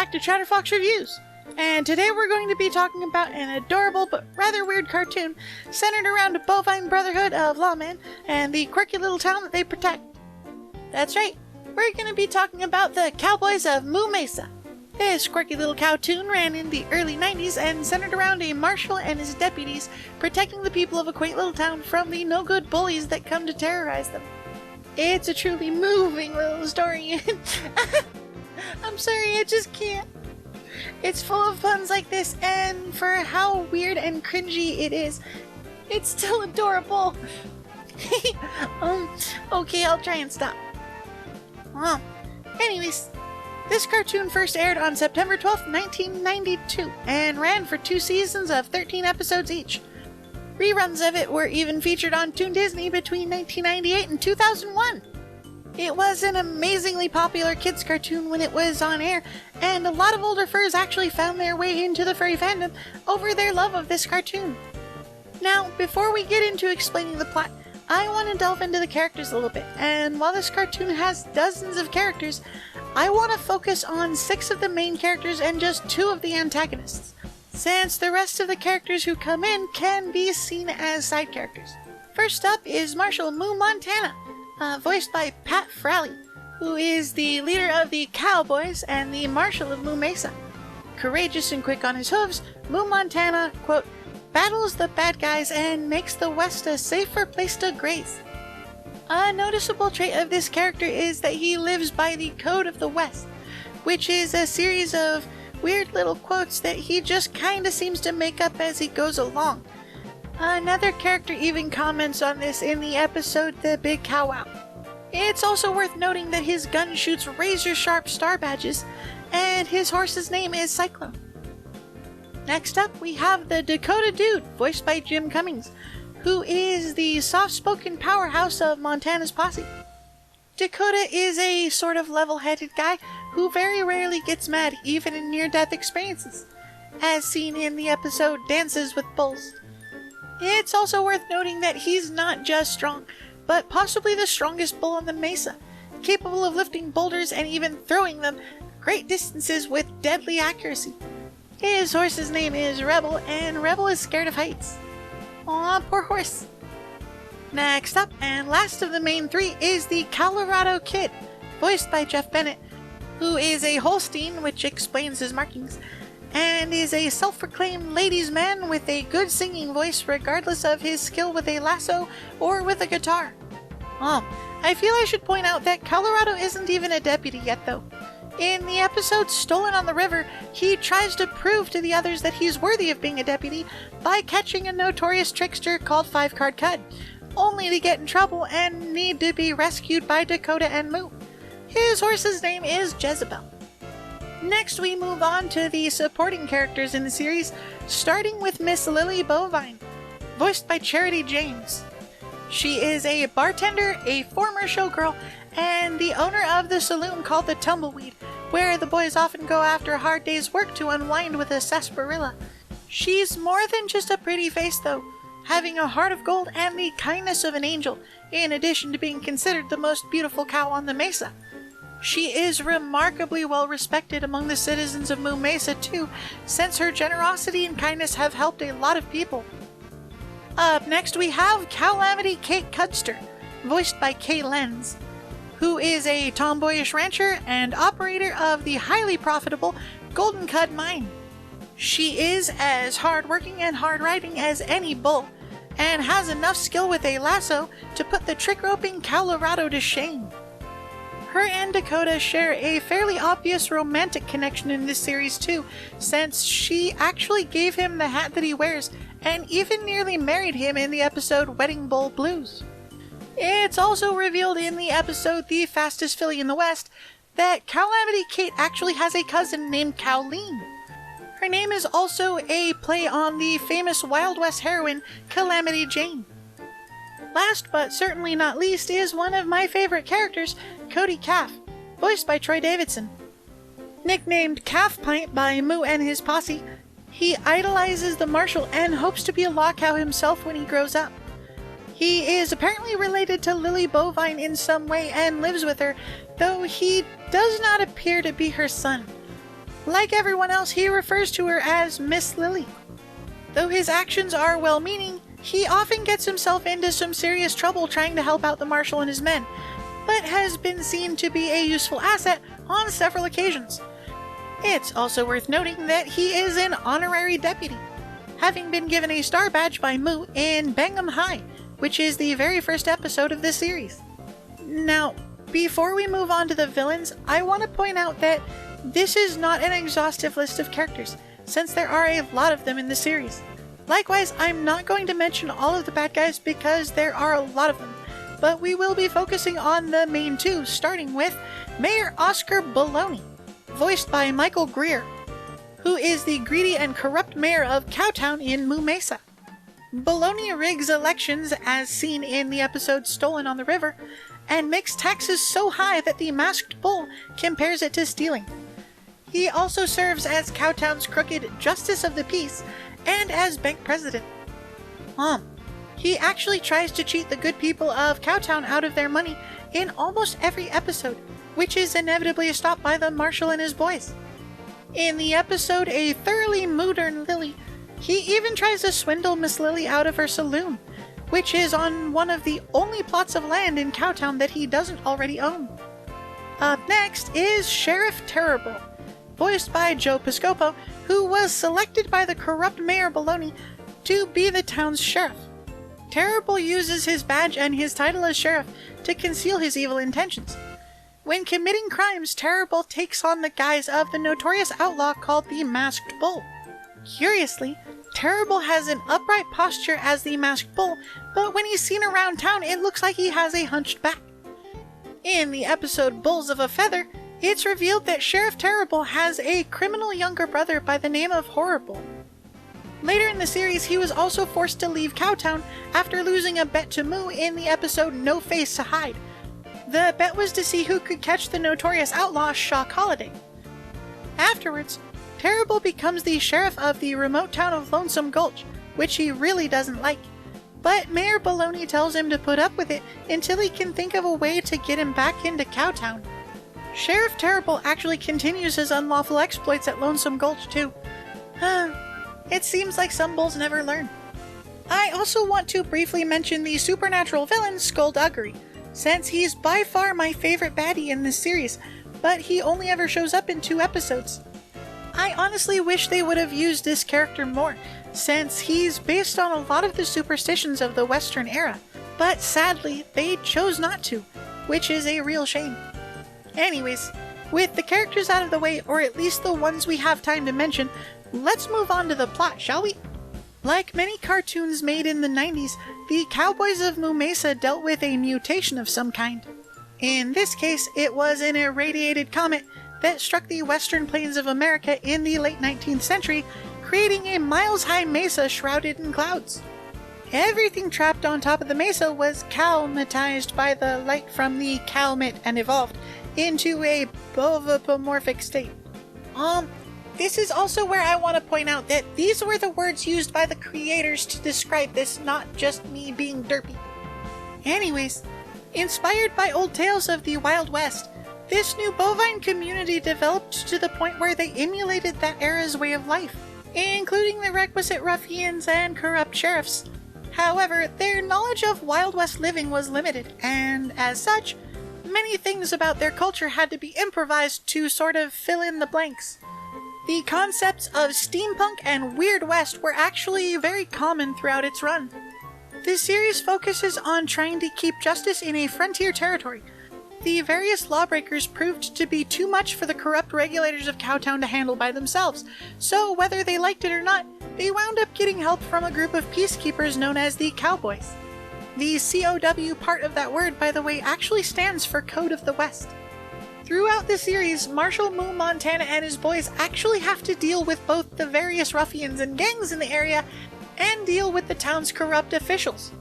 back to Chatterfox Reviews, and today we're going to be talking about an adorable but rather weird cartoon centered around a bovine brotherhood of lawmen and the quirky little town that they protect. That's right, we're going to be talking about the Cowboys of Moo Mesa. This quirky little cartoon ran in the early 90s and centered around a marshal and his deputies protecting the people of a quaint little town from the no-good bullies that come to terrorize them. It's a truly moving little story. I'm sorry, I just can't. It's full of puns like this, and for how weird and cringy it is, it's still adorable. Okay, I'll try and stop. Anyways, this cartoon first aired on September 12th, 1992, and ran for 2 seasons of 13 episodes each. Reruns of it were even featured on Toon Disney between 1998 and 2001. It was an amazingly popular kids cartoon when it was on air, and a lot of older furs actually found their way into the furry fandom over their love of this cartoon. Now, before we get into explaining the plot, I want to delve into the characters a little bit, and while this cartoon has dozens of characters, I want to focus on 6 of the main characters and just 2 of the antagonists, since the rest of the characters who come in can be seen as side characters. First up is Marshal Moo Montana, voiced by Pat Fraley, who is the leader of the Cowboys and the Marshal of Moo Mesa. Courageous and quick on his hooves, Moo Montana, quote, battles the bad guys and makes the West a safer place to graze. A noticeable trait of this character is that he lives by the Code of the West, which is a series of weird little quotes that he just kinda seems to make up as he goes along. Another character even comments on this in the episode The Big Cow Wow. It's also worth noting that his gun shoots razor-sharp star badges, and his horse's name is Cyclone. Next up, we have the Dakota Dude, voiced by Jim Cummings, who is the soft-spoken powerhouse of Montana's posse. Dakota is a sort of level-headed guy who very rarely gets mad even in near-death experiences, as seen in the episode Dances with Bulls. It's also worth noting that he's not just strong, but possibly the strongest bull on the mesa, capable of lifting boulders and even throwing them great distances with deadly accuracy. His horse's name is Rebel, and Rebel is scared of heights. Aw, poor horse. Next up, and last of the main 3, is the Colorado Kid, voiced by Jeff Bennett, who is a Holstein, which explains his markings, and is a self-proclaimed ladies' man with a good singing voice regardless of his skill with a lasso or with a guitar. I feel I should point out that Colorado isn't even a deputy yet though. In the episode Stolen on the River, he tries to prove to the others that he's worthy of being a deputy by catching a notorious trickster called 5-Card Cud, only to get in trouble and need to be rescued by Dakota and Moo. His horse's name is Jezebel. Next we move on to the supporting characters in the series, starting with Miss Lily Bovine, voiced by Charity James. She is a bartender, a former showgirl, and the owner of the saloon called the Tumbleweed, where the boys often go after a hard day's work to unwind with a sarsaparilla. She's more than just a pretty face though, having a heart of gold and the kindness of an angel, in addition to being considered the most beautiful cow on the mesa. She is remarkably well respected among the citizens of Moo Mesa too, since her generosity and kindness have helped a lot of people. Up next we have Calamity Kate Cudster, voiced by Kay Lenz, who is a tomboyish rancher and operator of the highly profitable Golden Cud Mine. She is as hard-working and hard-riding as any bull, and has enough skill with a lasso to put the trick-roping Colorado to shame. Her and Dakota share a fairly obvious romantic connection in this series too, since she actually gave him the hat that he wears, and even nearly married him in the episode Wedding Bowl Blues. It's also revealed in the episode The Fastest Filly in the West that Calamity Kate actually has a cousin named Cowleen. Her name is also a play on the famous Wild West heroine Calamity Jane. Last but certainly not least is one of my favorite characters, Cody Calf, voiced by Troy Davidson. Nicknamed Calf Pint by Moo and his posse, he idolizes the marshal and hopes to be a law cow himself when he grows up. He is apparently related to Lily Bovine in some way and lives with her, though he does not appear to be her son. Like everyone else, he refers to her as Miss Lily. Though his actions are well-meaning, he often gets himself into some serious trouble trying to help out the Marshal and his men, but has been seen to be a useful asset on several occasions. It's also worth noting that he is an honorary deputy, having been given a star badge by Moo in Bangham High, which is the very first episode of this series. Now, before we move on to the villains, I want to point out that this is not an exhaustive list of characters, since there are a lot of them in the series. Likewise, I'm not going to mention all of the bad guys because there are a lot of them, but we will be focusing on the main two, starting with Mayor Oscar Baloney, voiced by Michael Greer, who is the greedy and corrupt mayor of Cowtown in Moo Mesa. Baloney rigs elections, as seen in the episode Stolen on the River, and makes taxes so high that the masked bull compares it to stealing. He also serves as Cowtown's crooked Justice of the Peace and as bank president. He actually tries to cheat the good people of Cowtown out of their money in almost every episode, which is inevitably stopped by the Marshal and his boys. In the episode A Thoroughly Modern Lily, he even tries to swindle Miss Lily out of her saloon, which is on one of the only plots of land in Cowtown that he doesn't already own. Up next is Sheriff Terrible, voiced by Joe Piscopo, who was selected by the corrupt Mayor Baloney to be the town's sheriff. Terrible uses his badge and his title as sheriff to conceal his evil intentions. When committing crimes, Terrible takes on the guise of the notorious outlaw called the Masked Bull. Curiously, Terrible has an upright posture as the Masked Bull, but when he's seen around town, it looks like he has a hunched back. In the episode Bulls of a Feather, it's revealed that Sheriff Terrible has a criminal younger brother by the name of Horrible. Later in the series, he was also forced to leave Cowtown after losing a bet to Moo in the episode No Face to Hide. The bet was to see who could catch the notorious outlaw Shock Holiday. Afterwards, Terrible becomes the sheriff of the remote town of Lonesome Gulch, which he really doesn't like. But Mayor Baloney tells him to put up with it until he can think of a way to get him back into Cowtown. Sheriff Terrible actually continues his unlawful exploits at Lonesome Gulch too. It seems like some bulls never learn. I also want to briefly mention the supernatural villain Skullduggery, since he's by far my favorite baddie in this series, but he only ever shows up in 2 episodes. I honestly wish they would have used this character more, since he's based on a lot of the superstitions of the Western era, but sadly they chose not to, which is a real shame. Anyways, with the characters out of the way, or at least the ones we have time to mention, let's move on to the plot, shall we? Like many cartoons made in the 90s, the Cowboys of Moo Mesa dealt with a mutation of some kind. In this case, it was an irradiated comet that struck the western plains of America in the late 19th century, creating a miles-high mesa shrouded in clouds. Everything trapped on top of the mesa was cowmatized by the light from the cowmet and evolved into a bovipomorphic state. This is also where I want to point out that these were the words used by the creators to describe this, not just me being derpy. Anyways, inspired by old tales of the Wild West, this new bovine community developed to the point where they emulated that era's way of life, including the requisite ruffians and corrupt sheriffs. However, their knowledge of Wild West living was limited, and as such, many things about their culture had to be improvised to sort of fill in the blanks. The concepts of steampunk and Weird West were actually very common throughout its run. This series focuses on trying to keep justice in a frontier territory. The various lawbreakers proved to be too much for the corrupt regulators of Cowtown to handle by themselves, so whether they liked it or not, they wound up getting help from a group of peacekeepers known as the Cowboys. The COW part of that word, by the way, actually stands for Code of the West. Throughout the series, Marshal Moo Montana and his boys actually have to deal with both the various ruffians and gangs in the area and deal with the town's corrupt officials.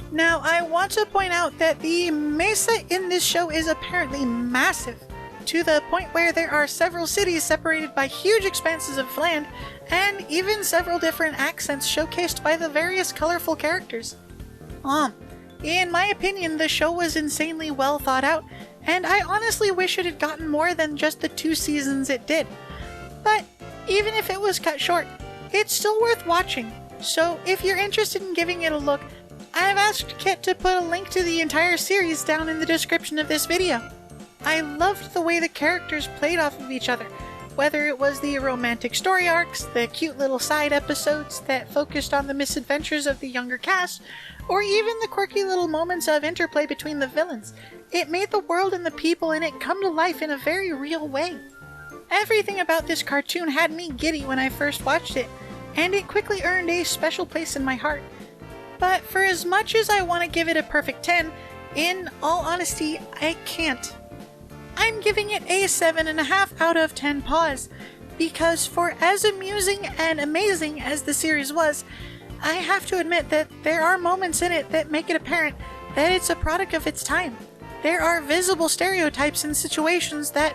Now, I want to point out that the mesa in this show is apparently massive, to the point where there are several cities separated by huge expanses of land, and even several different accents showcased by the various colorful characters. In my opinion, the show was insanely well thought out, and I honestly wish it had gotten more than just the 2 seasons it did. But even if it was cut short, it's still worth watching. So if you're interested in giving it a look, I've asked Kit to put a link to the entire series down in the description of this video. I loved the way the characters played off of each other, whether it was the romantic story arcs, the cute little side episodes that focused on the misadventures of the younger cast, or even the quirky little moments of interplay between the villains. It made the world and the people in it come to life in a very real way. Everything about this cartoon had me giddy when I first watched it, and it quickly earned a special place in my heart. But for as much as I want to give it a perfect 10, in all honesty, I can't. I'm giving it a 7.5 out of 10 paws, because for as amusing and amazing as the series was, I have to admit that there are moments in it that make it apparent that it's a product of its time. There are visible stereotypes and situations that,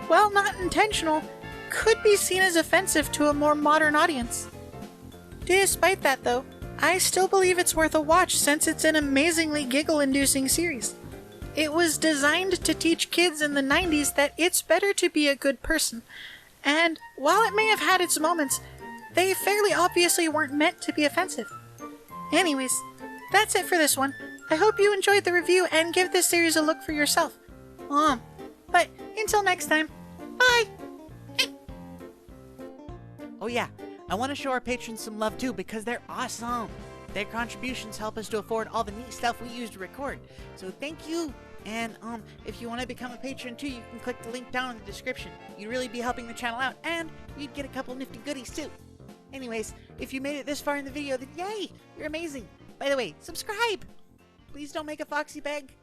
while not intentional, could be seen as offensive to a more modern audience. Despite that though, I still believe it's worth a watch since it's an amazingly giggle-inducing series. It was designed to teach kids in the 90s that it's better to be a good person, and while it may have had its moments, they fairly obviously weren't meant to be offensive. Anyways, that's it for this one. I hope you enjoyed the review and give this series a look for yourself. But until next time, bye! Oh yeah, I want to show our patrons some love too because they're awesome. Their contributions help us to afford all the neat stuff we use to record. So thank you. And if you want to become a patron too, you can click the link down in the description. You'd really be helping the channel out, and you'd get a couple nifty goodies too. Anyways, if you made it this far in the video, then yay, you're amazing. By the way, subscribe. Please don't make a foxy beg.